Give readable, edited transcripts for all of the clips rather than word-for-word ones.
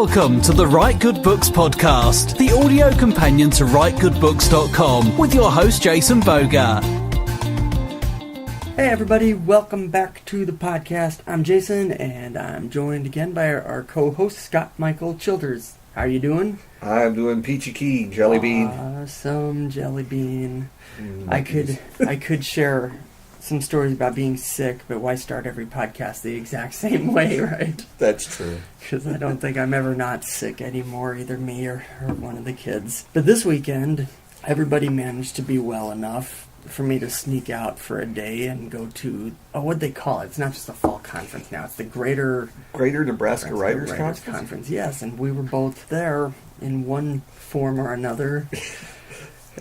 Welcome to the Write Good Books podcast, the audio companion to WriteGoodBooks.com, with your host Jason Bougger. Hey everybody, welcome back to the podcast. I'm Jason, and I'm joined again by our co-host Scott Michael Childers. How are you doing? I'm doing peachy keen, jelly bean. Awesome, jelly bean. I could share some stories about being sick, but why start every podcast the exact same way, right? That's true. Because I don't think I'm ever not sick anymore, either me or one of the kids. But this weekend, everybody managed to be well enough for me to sneak out for a day and go to, what'd they call it? It's not just the fall conference now, it's the Greater Nebraska Writers Conference? Yes, and we were both there in one form or another.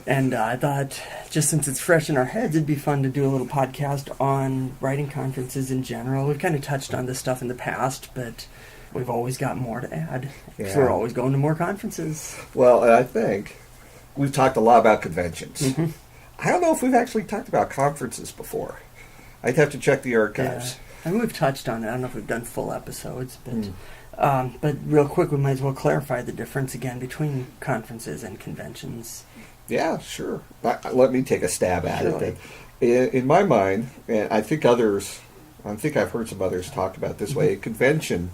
And I thought, just since it's fresh in our heads, it'd be fun to do a little podcast on writing conferences in general. We've kind of touched on this stuff in the past, but we've always got more to add. Because we're always going to more conferences. Well, I think we've talked a lot about conventions. Mm-hmm. I don't know if we've actually talked about conferences before. I'd have to check the archives. Yeah. I mean, we've touched on it. I don't know if we've done full episodes, but real quick, we might as well clarify the difference again between conferences and conventions. Yeah, sure. Let me take a stab at Surely. it. In my mind, and I think I've heard some others talk about it this way, a convention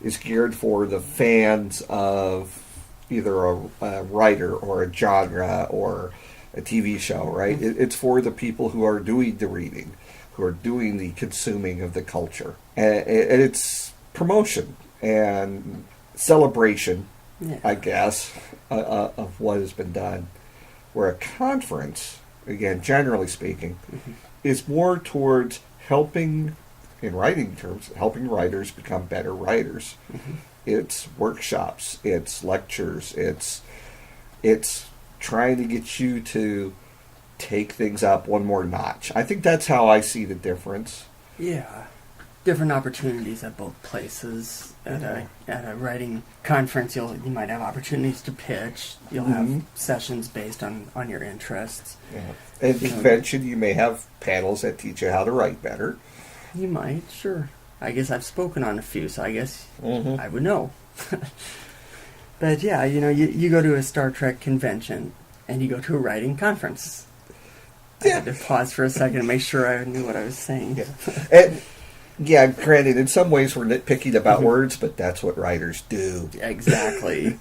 is geared for the fans of either a writer or a genre or a TV show, right? Mm-hmm. It's for the people who are doing the reading, who are doing the consuming of the culture. And it's promotion and celebration, I guess, of what has been done. Where a conference, again, generally speaking, is more towards helping, in writing terms, helping writers become better writers. It's workshops, it's lectures, it's trying to get you to take things up one more notch. I think that's how I see the difference. Yeah. Different opportunities at both places. At a writing conference, you might have opportunities to pitch. You'll have sessions based on your interests. Yeah. At convention, you may have panels that teach you how to write better. You might, sure. I guess I've spoken on a few, so I guess I would know. But yeah, you go to a Star Trek convention and you go to a writing conference. I had to pause for a second to make sure I knew what I was saying. Yeah, granted, in some ways we're nitpicking about words, but that's what writers do. Exactly.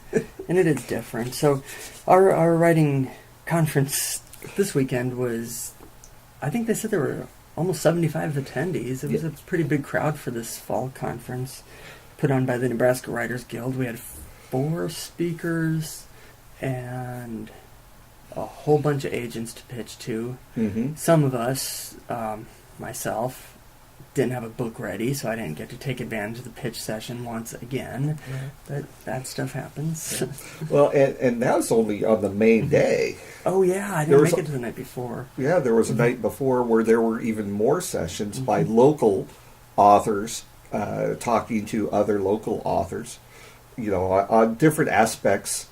And it is different. So our writing conference this weekend was, I think they said there were almost 75 attendees. It was a pretty big crowd for this fall conference put on by the Nebraska Writers Guild. We had 4 speakers and a whole bunch of agents to pitch to. Some of us, myself, didn't have a book ready, so I didn't get to take advantage of the pitch session once again. But that stuff happens. Well, and that was only on the main day. Oh, yeah, I didn't make it to the night before. Yeah, there was a night before where there were even more sessions by local authors talking to other local authors, on different aspects,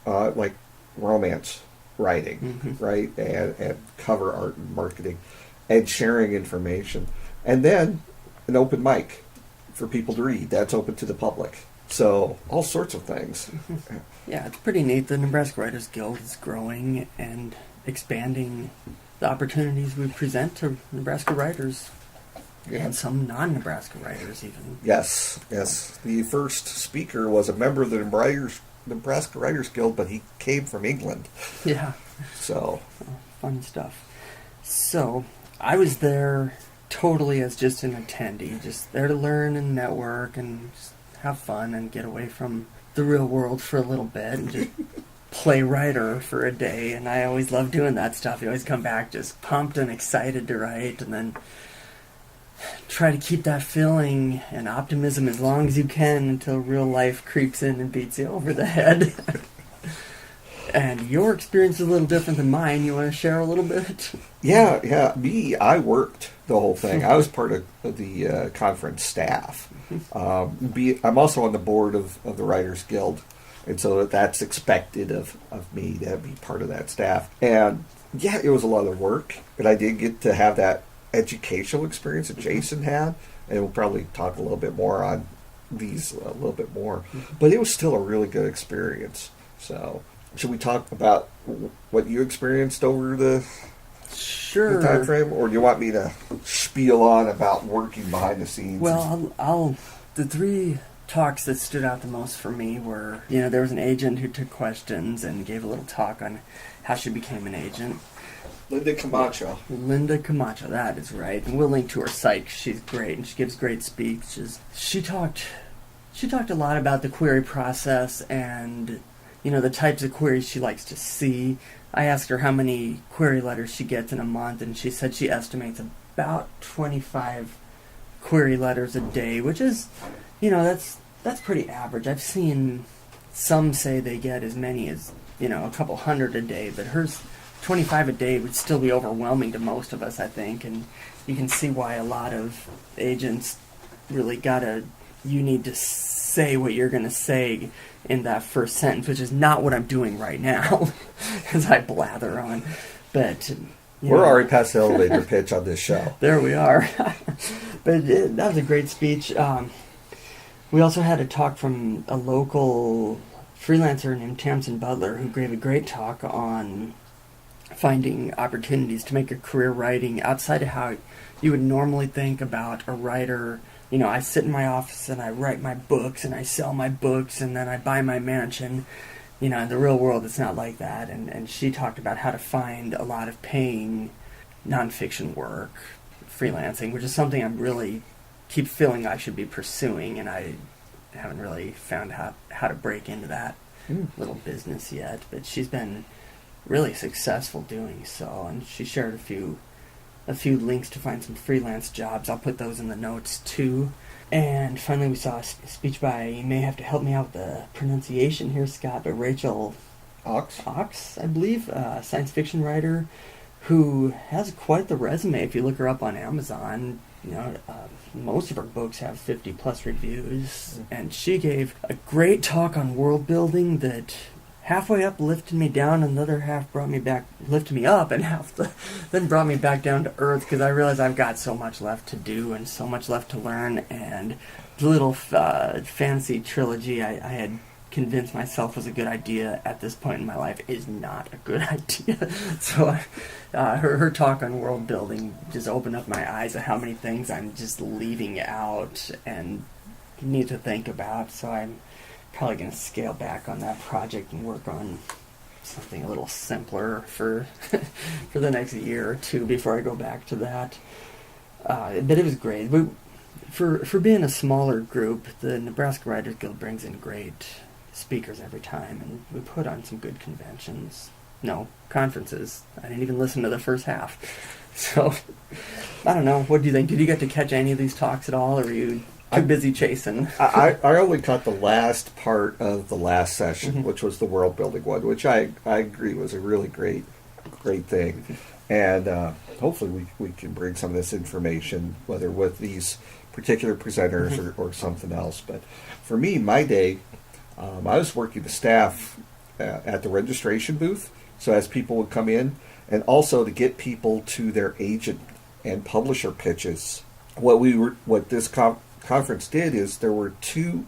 like romance writing, right, and cover art and marketing, and sharing information. And then an open mic for people to read. That's open to the public. So all sorts of things. Yeah, it's pretty neat. The Nebraska Writers Guild is growing and expanding the opportunities we present to Nebraska writers. And some non-Nebraska writers even. Yes. The first speaker was a member of the Nebraska Writers Guild, but he came from England. Yeah. So. Fun stuff. So, I was there totally as just an attendee, just there to learn and network and just have fun and get away from the real world for a little bit and just play writer for a day. And I always love doing that stuff. You always come back just pumped and excited to write, and then try to keep that feeling and optimism as long as you can until real life creeps in and beats you over the head. And your experience is a little different than mine. You want to share a little bit? Yeah. I worked the whole thing. I was part of the conference staff. I'm also on the board of the Writers Guild, and so that's expected of me to be part of that staff. And yeah, it was a lot of work, but I did get to have that educational experience that Jason had, and we'll probably talk a little bit more on these a little bit more. But it was still a really good experience. So, should we talk about what you experienced over the time frame, or do you want me to spiel on about working behind the scenes? Well, the three talks that stood out the most for me were, there was an agent who took questions and gave a little talk on how she became an agent. Linda Camacho, that is right. And we'll link to her site 'cause she's great and she gives great speeches. She talked a lot about the query process and, the types of queries she likes to see. I asked her how many query letters she gets in a month, and she said she estimates about 25 query letters a day, which is, that's pretty average. I've seen some say they get as many as, a couple hundred a day, but hers 25 a day would still be overwhelming to most of us, I think, and you can see why a lot of agents really you need to say what you're going to say in that first sentence, which is not what I'm doing right now, as I blather on. But we're already past the elevator pitch on this show. There we are. But that was a great speech. We also had a talk from a local freelancer named Tamsin Butler, who gave a great talk on finding opportunities to make a career writing outside of how you would normally think about a writer. I sit in my office and I write my books and I sell my books and then I buy my mansion. In the real world, it's not like that. And she talked about how to find a lot of paying nonfiction work, freelancing, which is something I'm really keep feeling I should be pursuing, and I haven't really found how to break into that little business yet. But she's been really successful doing so, and she shared a few links to find some freelance jobs. I'll put those in the notes too. And finally we saw a speech by, you may have to help me out with the pronunciation here, Scott, but Rachel Ox, I believe, a science fiction writer who has quite the resume. If you look her up on Amazon, most of her books have 50 plus reviews, and she gave a great talk on world building that halfway up lifted me down, another half lifted me up, and then brought me back down to earth, because I realized I've got so much left to do and so much left to learn, and the little fantasy trilogy I had convinced myself was a good idea at this point in my life is not a good idea. So her talk on world building just opened up my eyes to how many things I'm just leaving out and need to think about. So I'm probably going to scale back on that project and work on something a little simpler for for the next year or two before I go back to that. But it was great. For being a smaller group, the Nebraska Writers Guild brings in great speakers every time, and we put on some good conferences. I didn't even listen to the first half. So, I don't know. What do you think? Did you get to catch any of these talks at all, or were you too busy chasing? I only caught the last part of the last session, which was the world building one, which I agree was a really great thing. And hopefully we can bring some of this information, whether with these particular presenters or something else. But for me, my day, I was working the staff at the registration booth, so as people would come in, and also to get people to their agent and publisher pitches. What this conference did is there were two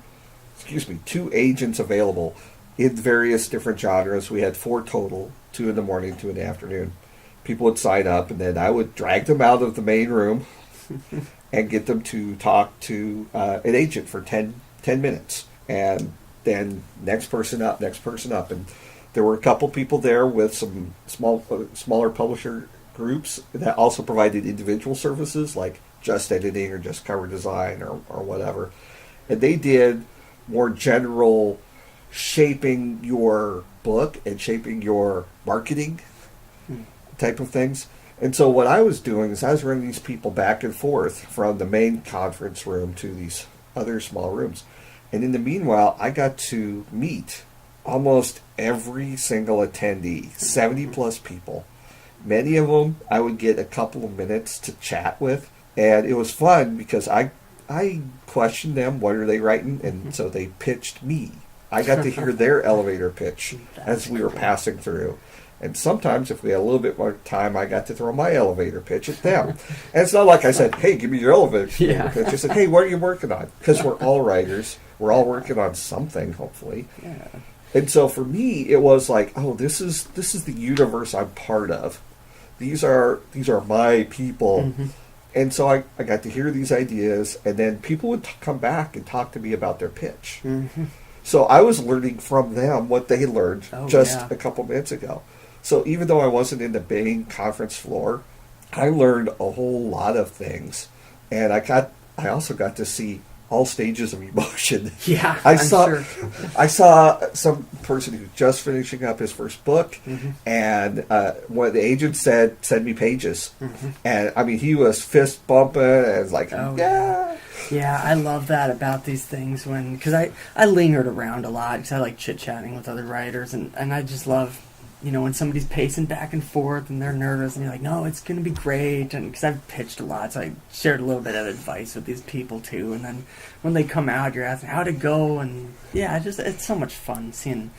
agents available in various different genres. We had 4 total, 2 in the morning, 2 in the afternoon. People would sign up, and then I would drag them out of the main room and get them to talk to an agent for 10 minutes. And then next person up. And there were a couple people there with some smaller publisher groups that also provided individual services like just editing or just cover design or whatever. And they did more general shaping your book and shaping your marketing type of things. And so what I was doing is I was running these people back and forth from the main conference room to these other small rooms. And in the meanwhile, I got to meet almost every single attendee, 70 plus people. Many of them I would get a couple of minutes to chat with. And it was fun because I questioned them, what are they writing? And so they pitched me. I got to hear their elevator pitch as we were passing through. And sometimes, if we had a little bit more time, I got to throw my elevator pitch at them. And it's not like I said, hey, give me your elevator pitch. I said, hey, what are you working on? Because we're all writers. We're all working on something, hopefully. Yeah. And so for me, it was like, oh, this is the universe I'm part of. These are my people. Mm-hmm. And so I got to hear these ideas, and then people would come back and talk to me about their pitch. Mm-hmm. So I was learning from them what they learned yeah. a couple minutes ago. So even though I wasn't in the main conference floor, I learned a whole lot of things. And I also got to see all stages of emotion. Yeah, I saw some person who's just finishing up his first book, mm-hmm. and one of the agents said, "Send me pages," mm-hmm. and I mean, he was fist bumping, and was like, "Yeah." Yeah, I love that about these things because I lingered around a lot because I like chit-chatting with other writers, and I just love, when somebody's pacing back and forth and they're nervous and you're like, no, it's going to be great. And because I've pitched a lot, so I shared a little bit of advice with these people too. And then when they come out, you're asking how'd it go. And yeah, it's so much fun seeing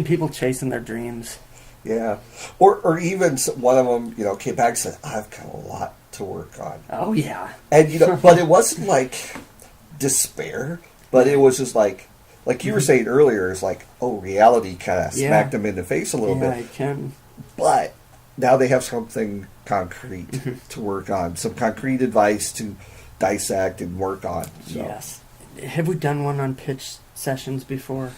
people chasing their dreams. Yeah. Or even one of them, came back and said, I've got a lot to work on. Oh yeah. And, but it wasn't like despair, but it was just like you were saying earlier, it's like, reality kind of smacked them in the face a little bit. Yeah, it can. But now they have something concrete to work on, some concrete advice to dissect and work on. So. Yes. Have we done one on pitch sessions before?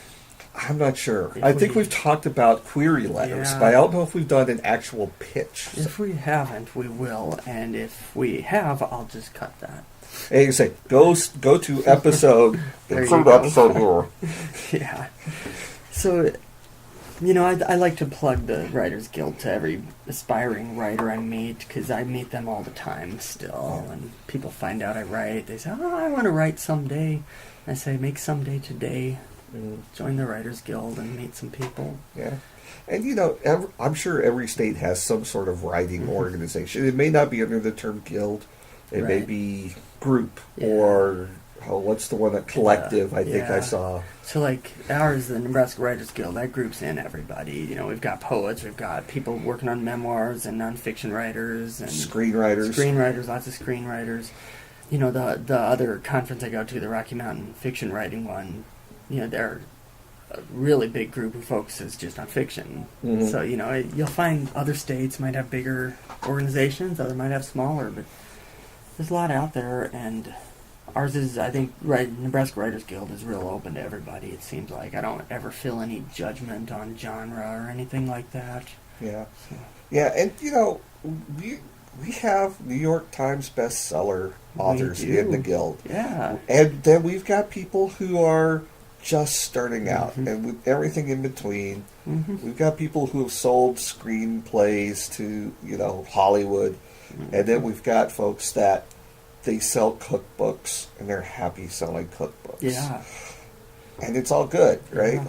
I'm not sure. I think we've talked about query letters, but I don't know if we've done an actual pitch. If we haven't, we will. And if we have, I'll just cut that. And you say, go to episode, insert episode here. Yeah. So, I like to plug the Writers Guild to every aspiring writer I meet, because I meet them all the time still. And people find out I write. They say, I want to write someday. I say, make someday today. Join the Writers Guild and meet some people. Yeah. And, I'm sure every state has some sort of writing organization. It may not be under the term guild. It may be group or, what's the one, collective, I think I saw. So, like, ours, the Nebraska Writers Guild, that groups in everybody. We've got poets, we've got people working on memoirs and nonfiction writers. And screenwriters, lots of screenwriters. The other conference I go to, the Rocky Mountain Fiction Writing one, they're a really big group who focuses just on fiction. Mm-hmm. So, you'll find other states might have bigger organizations, other might have smaller, but there's a lot out there, and ours is, I think, Nebraska Writers Guild is real open to everybody, it seems like. I don't ever feel any judgment on genre or anything like that. Yeah. So. Yeah, and, we have New York Times bestseller authors in the Guild. Yeah. And then we've got people who are just starting out, and with everything in between. We've got people who have sold screenplays to, Hollywood, and then we've got folks that they sell cookbooks, and they're happy selling cookbooks. Yeah. And it's all good, right? Yeah.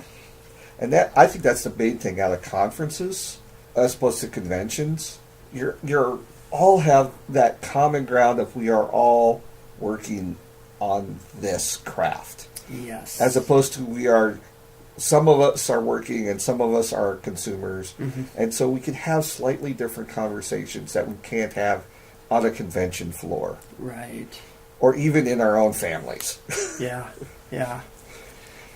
And I think that's the big thing out of conferences, as opposed to conventions. You're all have that common ground of we are all working on this craft. Yes. As opposed to some of us are working and some of us are consumers. And so we can have slightly different conversations that we can't have on a convention floor. Right. Or even in our own families. Yeah.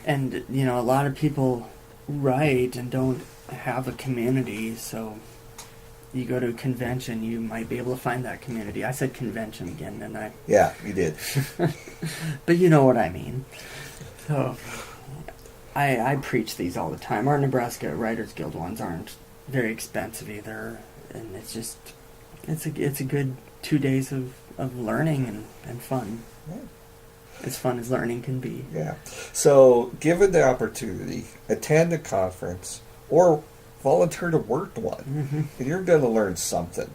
And, a lot of people write and don't have a community, so you go to a convention, you might be able to find that community. I said convention again, didn't I? Yeah, you did. But you know what I mean. So, I preach these all the time. Our Nebraska Writers Guild ones aren't very expensive either, and it's a good 2 days of learning and fun. Yeah. As fun as learning can be. Yeah. So, given the opportunity, attend a conference or volunteer to work one, and you're going to learn something,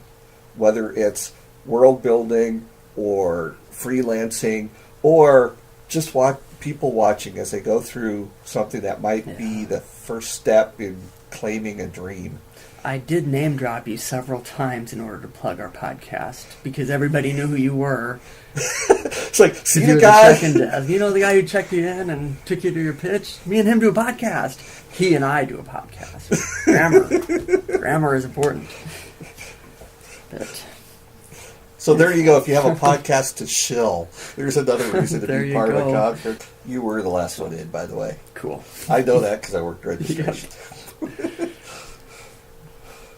whether it's world building or freelancing or just people watching as they go through something that might be the first step in claiming a dream. I did name drop you several times in order to plug our podcast because everybody knew who you were. It's like, see You the were guy? check-in desk. You know the guy who checked you in and took you to your pitch? Me and him do a podcast. He and I do a podcast. Grammar is important. But So there you go. If you have a podcast to shill, there's another reason to There be you part of a go. conference. You were the last one in, by the way. cool. I know that because I worked registration.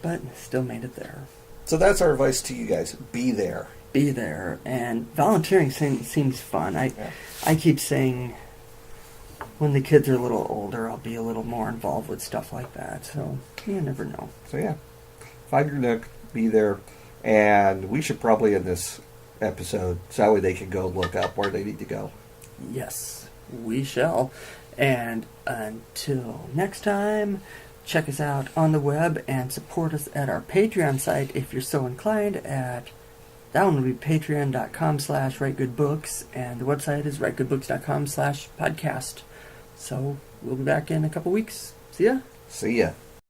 But still made it there. So that's our advice to you guys. Be there. Be there. And volunteering seems fun. Yeah. I keep saying when the kids are a little older, I'll be a little more involved with stuff like that. So you never know. So yeah, find your nook, be there, and we should probably end this episode so that way they can go look up where they need to go. Yes, we shall. And until next time, check us out on the web and support us at our Patreon site if you're so inclined. That one would be patreon.com/writegoodbooks, and the website is writegoodbooks.com/podcast. So we'll be back in a couple weeks. See ya. See ya.